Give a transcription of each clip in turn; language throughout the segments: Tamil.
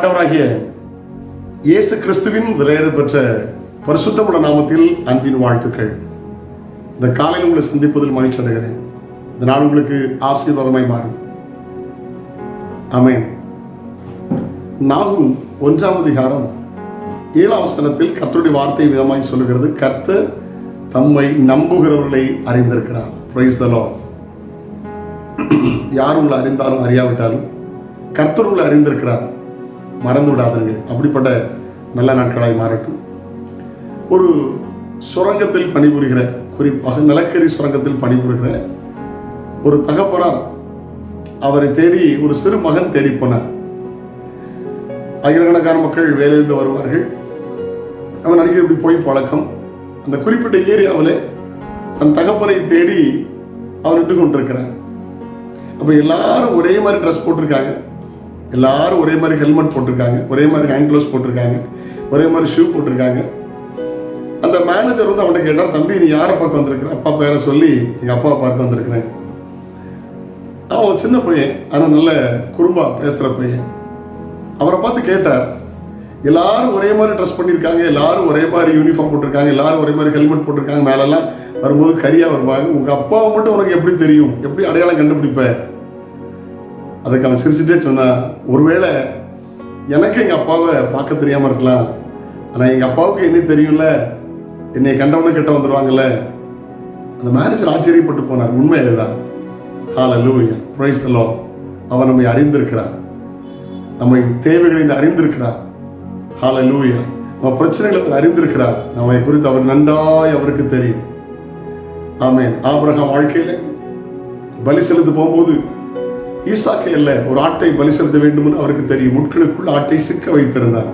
ஆண்டவராகிய இயேசு கிறிஸ்துவின் விலையேற பெற்ற பரிசுத்தமுள்ள நாமத்தில் அன்பின் வாழ்த்துக்கள். இந்த காலையில் உங்களை சந்திப்பதில் மகிழ்ச்சி அடைகிறேன். இந்த நாள் உங்களுக்கு ஆசீர்வாதமாய் மாறும். ஆமென். நாகும் 1ஆம் அதிகாரம் 7ஆம் வசனத்தில் கர்த்தருடைய வார்த்தை விதமாய் சொல்லுகிறது, கர்த்தர் தம்மை நம்புகிறவர்களை அறிந்திருக்கிறார். Praise the Lord. யார் உங்களை அறிந்தாலும் அறியாவிட்டாலும் கர்த்தர் உங்களை அறிந்திருக்கிறார். மறந்து விடாதீர்கள். அப்படிப்பட்ட நல்ல நாட்களாய் மாறட்டும். ஒரு சுரங்கத்தில் பணிபுரிகிற, குறிப்பாக நிலக்கரி சுரங்கத்தில் பணிபுரிகிற ஒரு தகப்பனார் அவரை தேடி ஒரு சிறு மகன் தேடி போனார். ஆயிரக்கணக்கான மக்கள் வேலையிலிருந்து வருவார்கள். அவன் அடிக்கடி இப்படி போய் பழக்கம். அந்த குறிப்பிட்ட ஏரியாவில் தன் தகப்பனை தேடி அவர் நின்று கொண்டிருக்கிறார். அப்போ எல்லாரும் ஒரே மாதிரி ட்ரெஸ் போட்டிருக்காங்க, எல்லாரும் ஒரே மாதிரி ஹெல்மெட் போட்டிருக்காங்க, ஒரே மாதிரி ஹேண்ட் க்ளவுஸ் போட்டிருக்காங்க, ஒரே மாதிரி ஷூ போட்டிருக்காங்க. அந்த மேனேஜர் வந்து அவன்கிட்ட கேட்டார், தம்பி நீ யாரை பார்க்க வந்திருக்கிற? அப்பா பேரை சொல்லி எங்கள் அப்பாவை பார்க்க வந்திருக்கிறேன். அவன் சின்ன பையன், ஆனால் நல்ல குறும்பா பேசுகிற பையன். அவரை பார்த்து கேட்டார், எல்லாரும் ஒரே மாதிரி ட்ரெஸ் பண்ணியிருக்காங்க, எல்லாரும் ஒரே மாதிரி யூனிஃபார்ம் போட்டிருக்காங்க, எல்லாரும் ஒரே மாதிரி ஹெல்மெட் போட்டிருக்காங்க, மேலெல்லாம் வரும்போது கரியாக வருவாங்க, உங்கள் அப்பாவை மட்டும் உனக்கு எப்படி தெரியும்? எப்படி அடையாளம் கண்டுபிடிப்ப? அதுக்கு அவன் சிரிச்சுட்டே சொன்னான், ஒருவேளை எனக்கு எங்கள் அப்பாவை பார்க்க தெரியாமல் இருக்கலாம், ஆனால் எங்கள் அப்பாவுக்கு என்ன தெரியும்ல, என்னை கண்டவனு கிட்ட வந்துடுவாங்கல்ல. அந்த மேனேஜர் ஆச்சரியப்பட்டு போனார். உண்மை அதுதான். ஹல்லேலூயா, பிரைஸ் தி லார்ட். அவர் நம்மை அறிந்திருக்கிறார், நம்மை தேவைகளை அறிந்திருக்கிறார். ஹல்லேலூயா. நம்ம பிரச்சனைகளை அவர் அறிந்திருக்கிறார். நம்மை குறித்து அவர் நன்றாய் அவருக்கு தெரியும். ஆமென். ஆபிரகாம் வாழ்க்கையில பலி செலுத்த போகும்போது ஈசாக்கை அல்ல, ஒரு ஆட்டை பலி செலுத்த வேண்டும் என்று அவருக்கு தெரியும். முட்களுக்குள் ஆட்டை சிக்க வைத்திருந்தார்.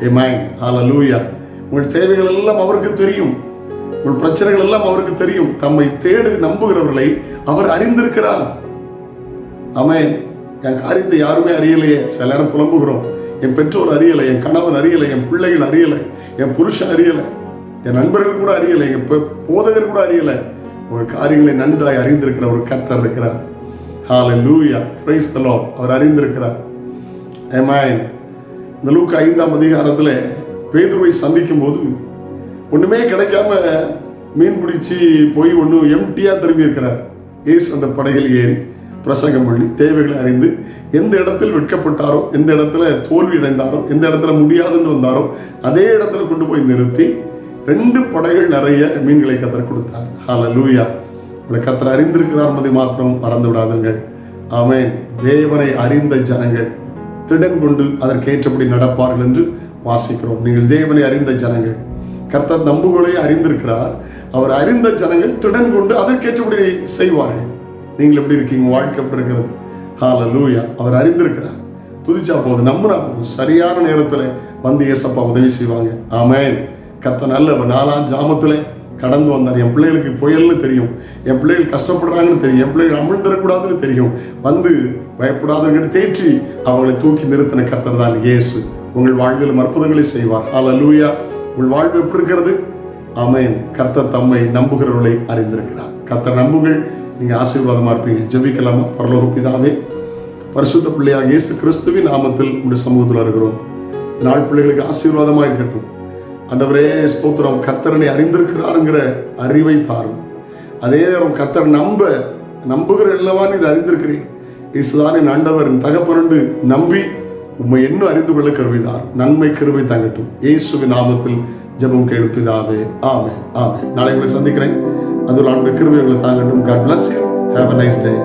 ஆமென். ஹல்லேலூயா. உங்கள் தேவைகள் எல்லாம் அவருக்கு தெரியும், உங்கள் பிரச்சனைகள் எல்லாம் அவருக்கு தெரியும். தம்மை தேடி நம்புகிறவர்களை அவர் அறிந்திருக்கிறார். ஆமென். என் காரியத்தை யாருமே அறியலையே. சில நேரம் புலம்புகிறோம், என் பெற்றோர் அறியலை, என் கணவன் அறியலை, என் பிள்ளைகள் அறியலை, என் புருஷன் அறியலை, என் நண்பர்கள் கூட அறியலை, என் போதகர் கூட அறியலை. உங்கள் காரியங்களை நன்றாய் அறிந்திருக்கிற ஒரு கர்த்தர் இருக்கிறார். ஹல்லேலூயா, பிரைஸ் தி லார்ட். அவர் அறிந்திருக்கிறார். ஆமென். இந்த லூக்கா 5ஆம் அதிகாரத்தில் பேதுருவை சந்திக்கும் போது ஒண்ணுமே கிடைக்காம மீன் பிடிச்சி போய் ஒன்றும் எம்டியா திரும்பி இருக்கிறார். இயேசு அந்த படகில் ஏறி பிரசங்கம் பண்ணி தேவைகளை அறிந்து எந்த இடத்தில் வெட்கப்பட்டாரோ, எந்த இடத்துல தோல்வி அடைந்தாரோ, எந்த இடத்துல முடியாதுன்னு வந்தாரோ அதே இடத்துல கொண்டு போய் நிறுத்தி 2 படகுகள் நிறைய மீன்களை கத்தர் கொடுத்தார். ஹல்லேலூயா. கத்தர் அறிந்திருக்கிறார் என்பதை மாத்திரம் மறந்து விடாதுங்கள். ஆமென். தேவனை அறிந்த ஜனங்கள் திடன் கொண்டு அதற்கேற்றபடி நடப்பார்கள் என்று வாசிக்கிறோம். நீங்கள் தேவனை அறிந்த ஜனங்கள், கர்த்தர் நம்புகளை அறிந்திருக்கிறார். அவர் அறிந்த ஜனங்கள் திடன் கொண்டு அதற்கேற்றபடி செய்வார்கள். நீங்கள் எப்படி இருக்கீங்க? வாழ்க்கை எப்படி இருக்கிறது? ஹல்லேலூயா. அவர் அறிந்திருக்கிறார். துதிச்சா போது, நம்பினா போது, சரியான நேரத்தில் வந்து ஏசப்பா உதவி செய்வாங்க. ஆமென். கர்த்தர் நல்லவர். 4ஆம் ஜாமத்தில் கடந்து வந்தார். என் பிள்ளைகளுக்கு புயல்னு தெரியும், என் பிள்ளைகள் கஷ்டப்படுறாங்கன்னு தெரியும், என் பிள்ளைகள் அமிழ்ந்துடக்கூடாதுன்னு தெரியும், வந்து பயப்படாதவங்க தேற்றி அவங்களை தூக்கி நிறுத்தின கர்த்தர் தான் இயேசு. உங்கள் வாழ்விலும் அற்புதங்களை செய்வார். ஹல்லேலூயா. உங்கள் வாழ்வு எப்படி இருக்கிறது? ஆமென். கர்த்தர் தம்மை நம்புகிறவர்களை அறிந்திருக்கிறார். கர்த்தர் நம்புங்கள், நீங்க ஆசீர்வாதமா இருப்பீங்க. ஜெபிக்கலாமா? பரலோக பிதாவே, பரிசுத்த பிள்ளையாக இயேசு கிறிஸ்துவின் நாமத்தில் உங்களுடைய சமூகத்தில் இருக்கிறோம். நாள் பிள்ளைகளுக்கு ஆசீர்வாதமா இருக்கட்டும். ஆண்டவரே ஸ்தோத்திரம். கர்த்தரனை அறிந்திருக்கிறாருங்கிற அறிவை தாரும். அதே நேரம் கர்த்தர் நம்புகிற எல்லாவா நீர் அறிந்திருக்கிறேன். இயேசுதானே ஆண்டவர் தகப்பனண்டு நம்பி உம்மை இன்னும் அறிந்து கொள்ள கருவிதார். நன்மை கருவை தாங்கட்டும். இயேசுவின் நாமத்தில் ஜெபம் கேளு பிதாவே. ஆமென். ஆமென். நாளை உங்களை சந்திக்கிறேன். அது ஆண்டுடைய கிருபை உங்களை தாங்கட்டும். God bless you. Have a nice day.